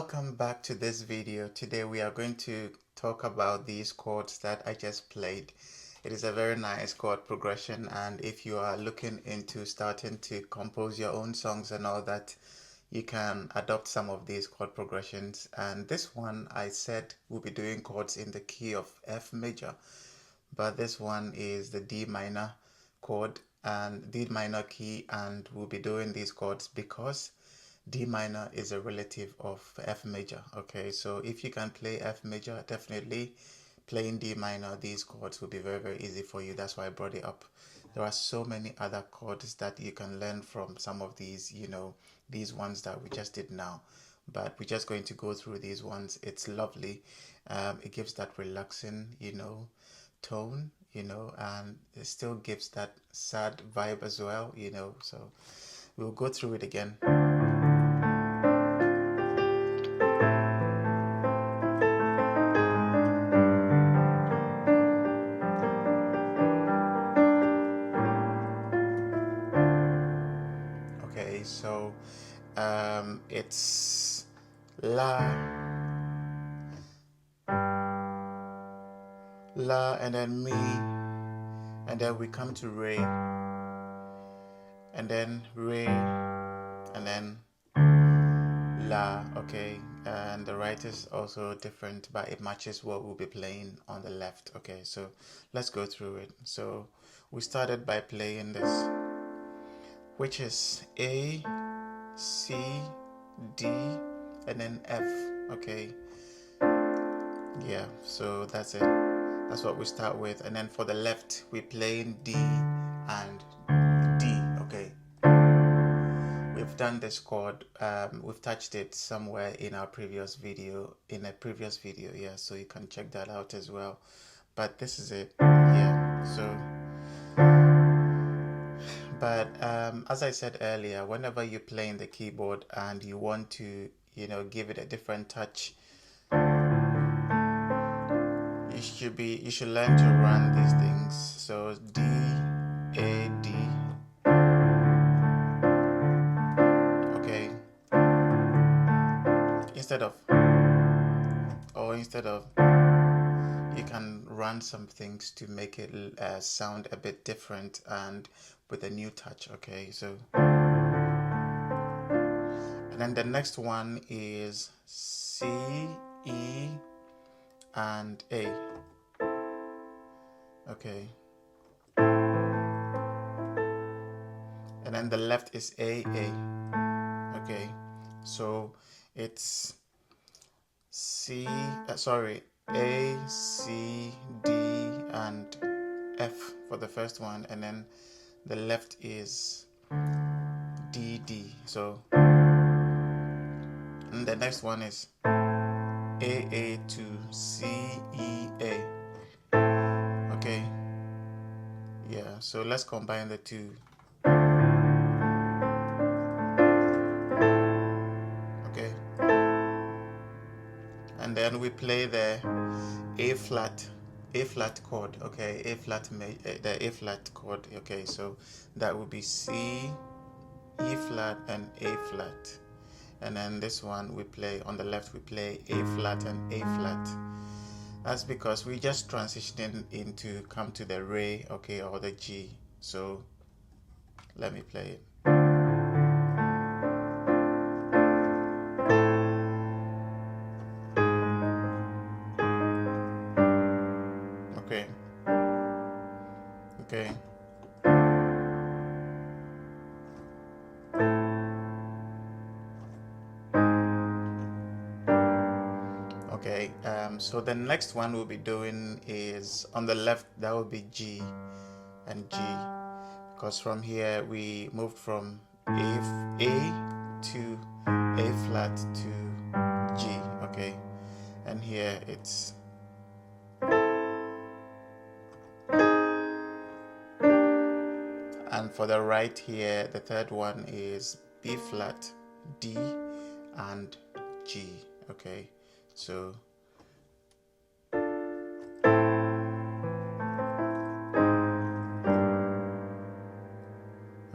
Welcome back to this video. Today we are going to talk about these chords that I just played. It is a very nice chord progression, and if you are looking into starting to compose your own songs and all that, you can adopt some of these chord progressions. And this one, I said we'll be doing chords in the key of F major, but this one is the D minor chord and D minor key, and we'll be doing these chords because D minor is a relative of F major. Okay, so if you can play F major, definitely playing D minor, these chords will be very easy for you. That's why I brought it up. There are so many other chords that you can learn from some of these, these ones that we just did now, but we're just going to go through these ones. It's lovely. It gives that relaxing, tone, and it still gives that sad vibe as well, so we'll go through it again. Okay, so it's La, and then Mi, and then we come to Re, and then Re, and then La. Okay, and the right is also different, but it matches what we'll be playing on the left. Okay, so let's go through it. So we started by playing this, which is A, C, D, and then F. Okay, yeah, so that's it. That's what we start with. And then for the left, we're playing D and D. Okay, we've done this chord. We've touched it somewhere in our previous video, yeah, so you can check that out as well. But this is it, yeah. So but as I said earlier, whenever you're playing the keyboard and you want to give it a different touch, you should learn to run these things. So D, A, D. Okay, instead of you can run some things to make it sound a bit different and with a new touch. Okay, so and then the next one is C, E, and A. Okay, and then the left is A, A. Okay, so it's A, C, D, and F for the first one, and then the left is D, D. So and the next one is A, A to C, E, A. Okay, yeah, so let's combine the two. Okay, and then we play the A flat chord. Okay, the A flat chord. Okay, so that would be C, E flat, and A flat. And then this one we play on the left, we play A flat and A flat. That's because we just transitioning into come to the Re, okay, or the G. So let me play it. Okay. Okay. Okay, so the next one we'll be doing is on the left, that will be G and G, because from here we moved from A to A flat to G. Okay, and here it's and for the right here, the third one is B flat, D, and G. Okay, so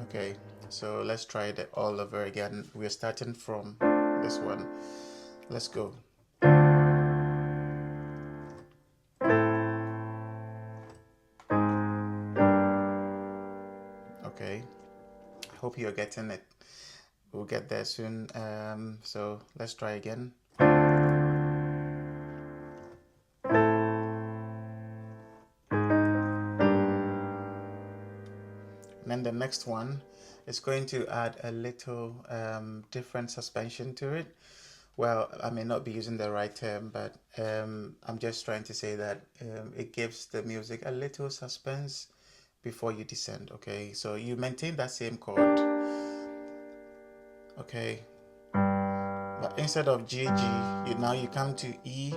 okay, so let's try it all over again. We're starting from this one. Let's go. Okay, I hope you're getting it. We'll get there soon. So let's try again. And then the next one is going to add a little different suspension to it. Well, I may not be using the right term, but I'm just trying to say that it gives the music a little suspense before you descend. Okay, so you maintain that same chord. Okay, but instead of G, you come to E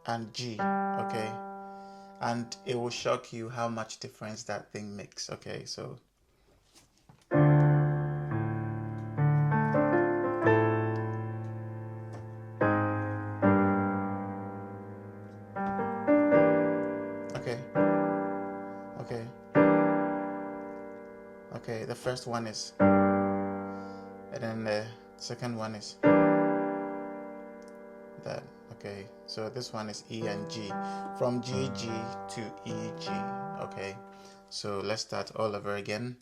and G. Okay, and it will shock you how much difference that thing makes. Okay, so okay, okay, okay. The first one is, and then the second one is that. Okay, so this one is E and G, from G to E G. Okay, so let's start all over again.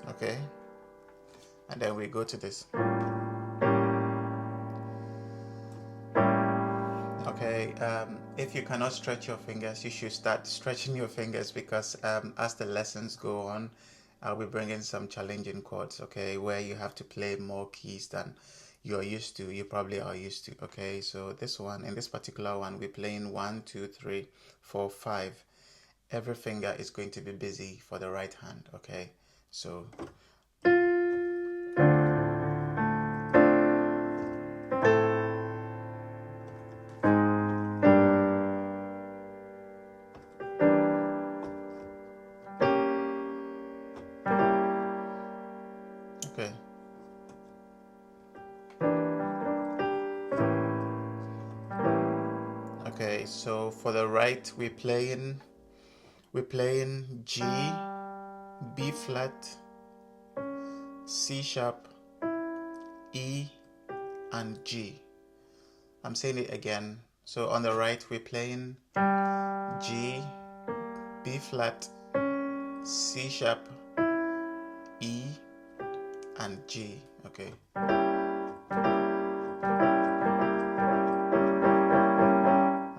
Okay, and then we go to this. Okay, if you cannot stretch your fingers, you should start stretching your fingers, because as the lessons go on, I'll be bringing some challenging chords, okay, where you have to play more keys than you probably are used to. Okay, so this one, in this particular one, we're playing 1, 2, 3, 4, 5. Every finger is going to be busy for the right hand. Okay, so okay. Okay, so for the right, we're playing G, B flat, C sharp, E, and G. I'm saying it again. So on the right, we're playing G, B flat, C sharp, E, and G. Okay.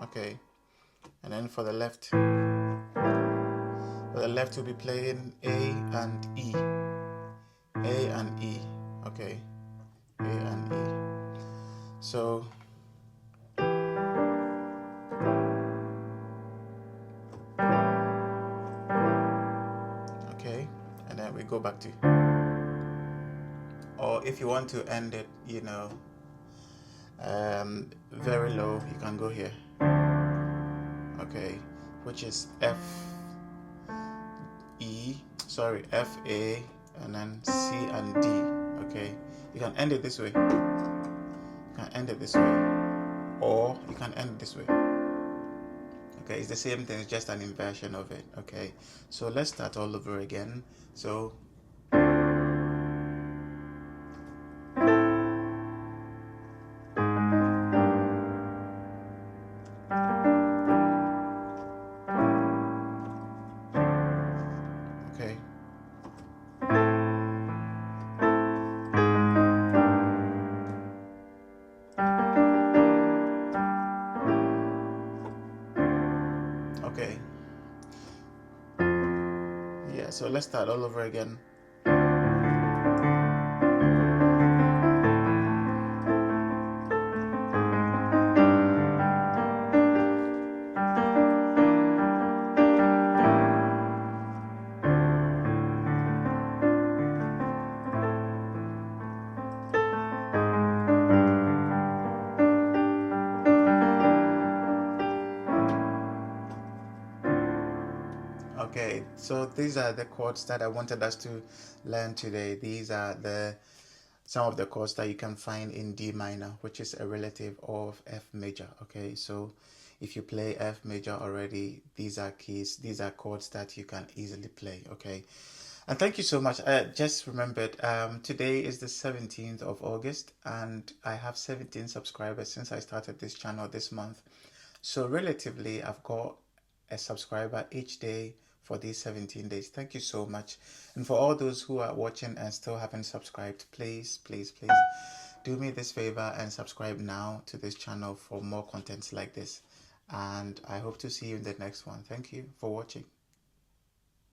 Okay. And then for the left, we'll be playing A and E. A and E. Okay. A and E. So okay, and then we go back to, or if you want to end it, very low, you can go here. Okay, which is F A, and then C and D. Okay, you can end it this way. You can end it this way, or you can end it this way. Okay, it's the same thing, it's just an inversion of it. Okay, so let's start all over again. So okay. Okay. Yeah, so let's start all over again. Okay, so these are the chords that I wanted us to learn today. These are some of the chords that you can find in D minor, which is a relative of F major. Okay, so if you play F major already, these are keys, these are chords that you can easily play. Okay, and thank you so much. I just remembered, today is the 17th of August, and I have 17 subscribers since I started this channel this month. So relatively, I've got a subscriber each day for these 17 days. Thank you so much. And for all those who are watching and still haven't subscribed, please, please, please do me this favor and subscribe now to this channel for more contents like this. And I hope to see you in the next one. Thank you for watching.